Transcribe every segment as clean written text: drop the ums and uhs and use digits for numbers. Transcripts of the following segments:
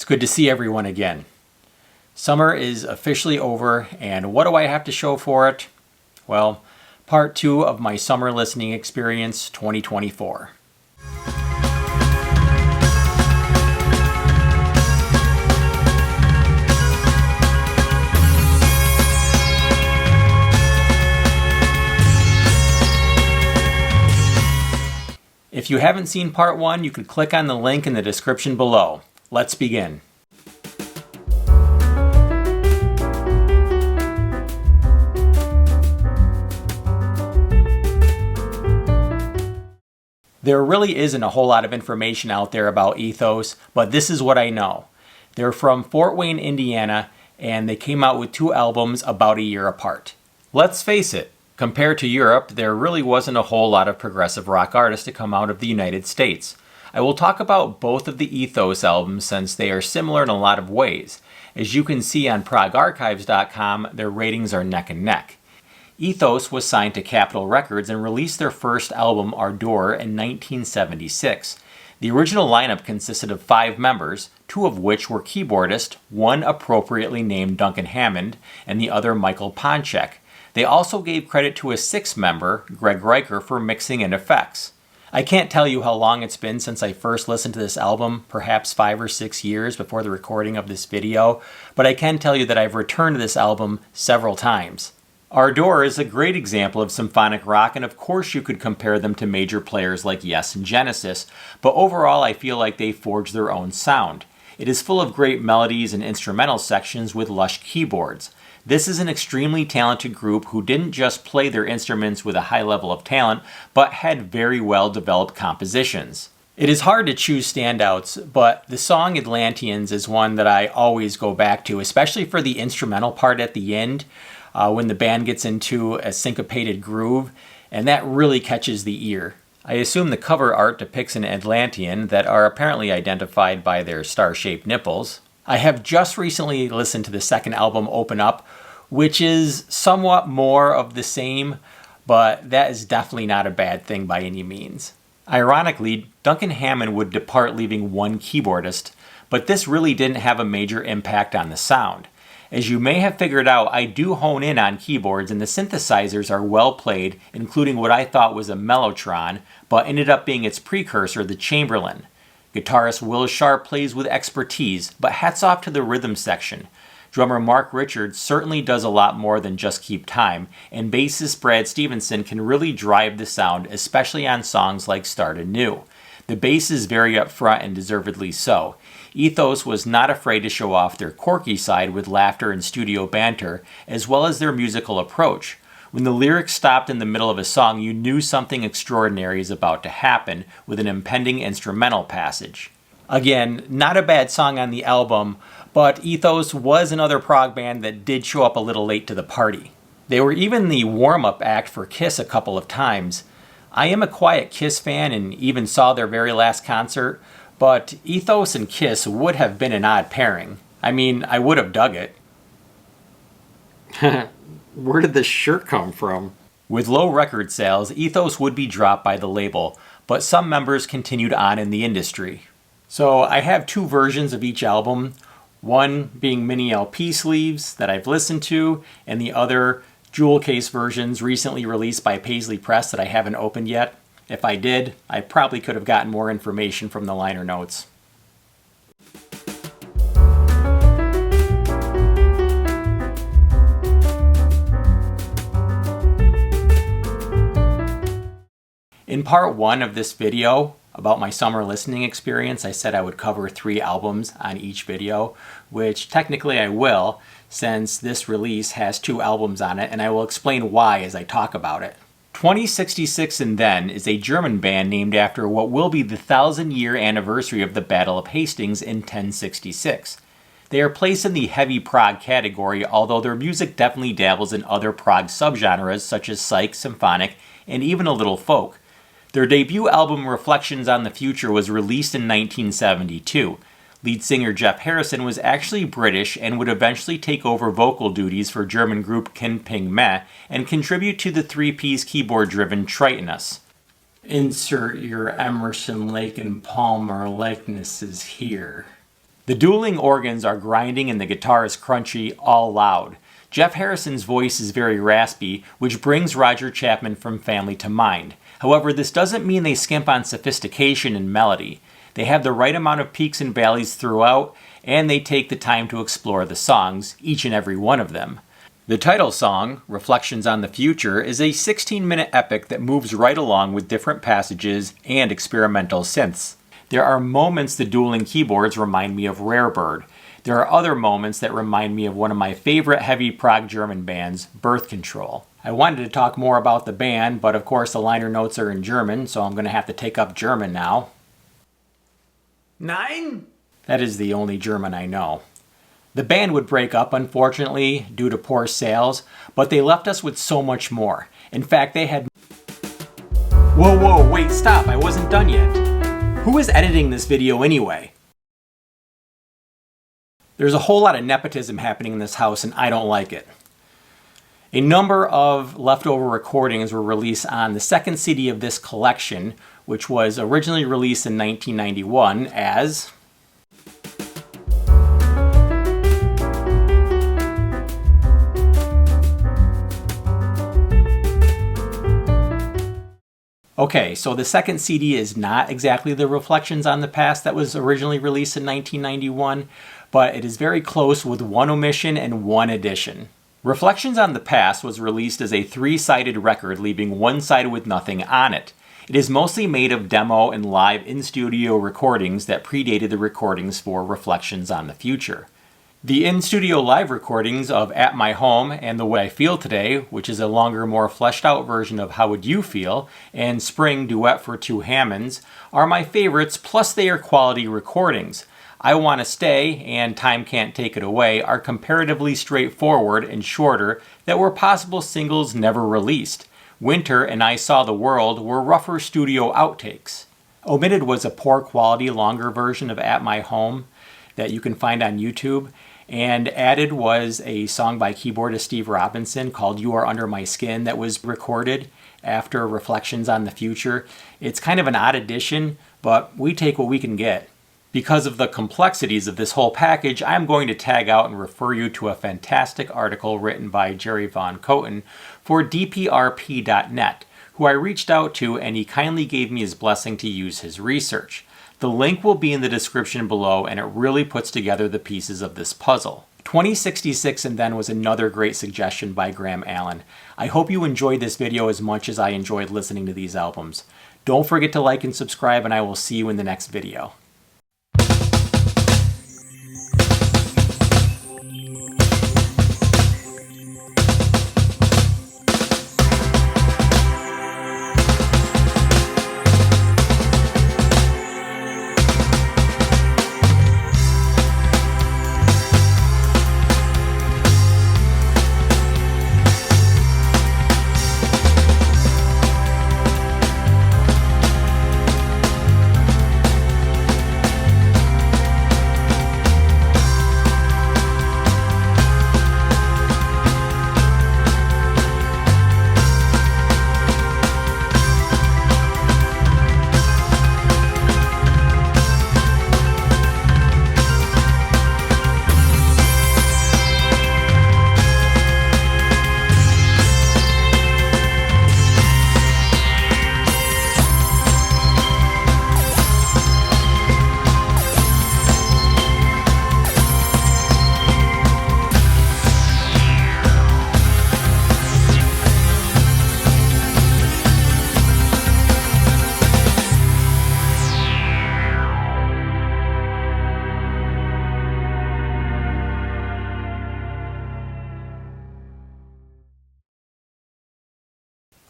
It's good to see everyone again. Summer is officially over, and what do I have to show for it? Well, part 2 of my summer listening experience 2024. If you haven't seen part 1, you could click on the link in the description below. Let's begin. There really isn't a whole lot of information out there about Ethos, but this is what I know. They're from Fort Wayne, Indiana, and they came out with 2 albums about a year apart. Let's face it, compared to Europe, there really wasn't a whole lot of progressive rock artists to come out of the United States. I will talk about both of the Ethos albums since they are similar in a lot of ways. As you can see on progarchives.com, their ratings are neck and neck. Ethos was signed to Capitol Records and released their first album, Ardor, in 1976. The original lineup consisted of 5 members, 2 of which were keyboardists, one appropriately named Duncan Hammond and the other Michael Ponchek. They also gave credit to a 6th member, Greg Riker, for mixing and effects. I can't tell you how long it's been since I first listened to this album, perhaps 5 or 6 years before the recording of this video, but I can tell you that I've returned to this album several times. Ardor is a great example of symphonic rock, and of course you could compare them to major players like Yes and Genesis, but overall I feel like they forged their own sound. It is full of great melodies and instrumental sections with lush keyboards. This is an extremely talented group who didn't just play their instruments with a high level of talent, but had very well developed compositions. It is hard to choose standouts, but the song Atlanteans is one that I always go back to, especially for the instrumental part at the end, when the band gets into a syncopated groove, and that really catches the ear. I assume the cover art depicts an Atlantean that are apparently identified by their star-shaped nipples. I have just recently listened to the second album, Open Up, which is somewhat more of the same, but that is definitely not a bad thing by any means. Ironically, Duncan Hammond would depart leaving 1 keyboardist, but this really didn't have a major impact on the sound. As you may have figured out, I do hone in on keyboards, and the synthesizers are well played, including what I thought was a Mellotron, but ended up being its precursor, the Chamberlin. Guitarist Will Sharp plays with expertise, but hats off to the rhythm section. Drummer Mark Richards certainly does a lot more than just keep time, and bassist Brad Stevenson can really drive the sound, especially on songs like Start Anew. The bass is very upfront and deservedly so. Ethos was not afraid to show off their quirky side with laughter and studio banter, as well as their musical approach. When the lyrics stopped in the middle of a song, you knew something extraordinary is about to happen with an impending instrumental passage. Again, not a bad song on the album, but Ethos was another prog band that did show up a little late to the party. They were even the warm-up act for Kiss a couple of times. I am a quiet Kiss fan and even saw their very last concert, but Ethos and Kiss would have been an odd pairing. I mean, I would have dug it. Where did this shirt come from? With low record sales, Ethos would be dropped by the label, but some members continued on in the industry. So I have 2 versions of each album, one being mini LP sleeves that I've listened to, and the other jewel case versions recently released by Paisley Press that I haven't opened yet. If I did, I probably could have gotten more information from the liner notes. In part 1 of this video about my summer listening experience, I said I would cover 3 albums on each video, which technically I will, since this release has 2 albums on it, and I will explain why as I talk about it. 2066 and Then is a German band named after what will be the 1,000-year anniversary of the Battle of Hastings in 1066. They are placed in the heavy prog category, although their music definitely dabbles in other prog subgenres such as psych, symphonic, and even a little folk. Their debut album Reflections on the Future was released in 1972. Lead singer Jeff Harrison was actually British and would eventually take over vocal duties for German group Kin Ping Meh and contribute to the 3-piece keyboard-driven Tritonus. Insert your Emerson, Lake and Palmer likenesses here. The dueling organs are grinding and the guitar is crunchy, all loud. Jeff Harrison's voice is very raspy, which brings Roger Chapman from Family to mind. However, this doesn't mean they skimp on sophistication and melody. They have the right amount of peaks and valleys throughout, and they take the time to explore the songs, each and every one of them. The title song, Reflections on the Future, is a 16-minute epic that moves right along with different passages and experimental synths. There are moments the dueling keyboards remind me of Rarebird. There are other moments that remind me of one of my favorite heavy prog German bands, Birth Control. I wanted to talk more about the band, but of course the liner notes are in German, so I'm going to have to take up German now. Nein? That is the only German I know. The band would break up, unfortunately, due to poor sales, but they left us with so much more. In fact, they had... Whoa, wait, stop, I wasn't done yet. Who is editing this video anyway? There's a whole lot of nepotism happening in this house, and I don't like it. A number of leftover recordings were released on the second CD of this collection, which was originally released in 1991 as... Okay, so the second CD is not exactly the Reflections on the Past that was originally released in 1991, but it is very close with one omission and one addition. Reflections on the Past was released as a 3-sided record, leaving one side with nothing on it. It is mostly made of demo and live in-studio recordings that predated the recordings for Reflections on the Future. The in-studio live recordings of At My Home and The Way I Feel Today, which is a longer, more fleshed out version of How Would You Feel, and Spring Duet for Two Hammonds, are my favorites, plus they are quality recordings. I Want to Stay and Time Can't Take It Away are comparatively straightforward and shorter that were possible singles never released. Winter and I Saw the World were rougher studio outtakes. Omitted was a poor quality, longer version of At My Home that you can find on YouTube. And added was a song by keyboardist Steve Robinson called You Are Under My Skin that was recorded after Reflections on the Future. It's kind of an odd addition, but we take what we can get. Because of the complexities of this whole package, I'm going to tag out and refer you to a fantastic article written by Jerry Von Coten for dprp.net, who I reached out to and he kindly gave me his blessing to use his research. The link will be in the description below, and it really puts together the pieces of this puzzle. 2066 and Then was another great suggestion by Graham Allen. I hope you enjoyed this video as much as I enjoyed listening to these albums. Don't forget to like and subscribe, and I will see you in the next video.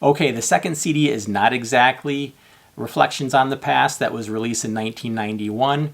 Okay, the second CD is not exactly Reflections on the Past that was released in 1991.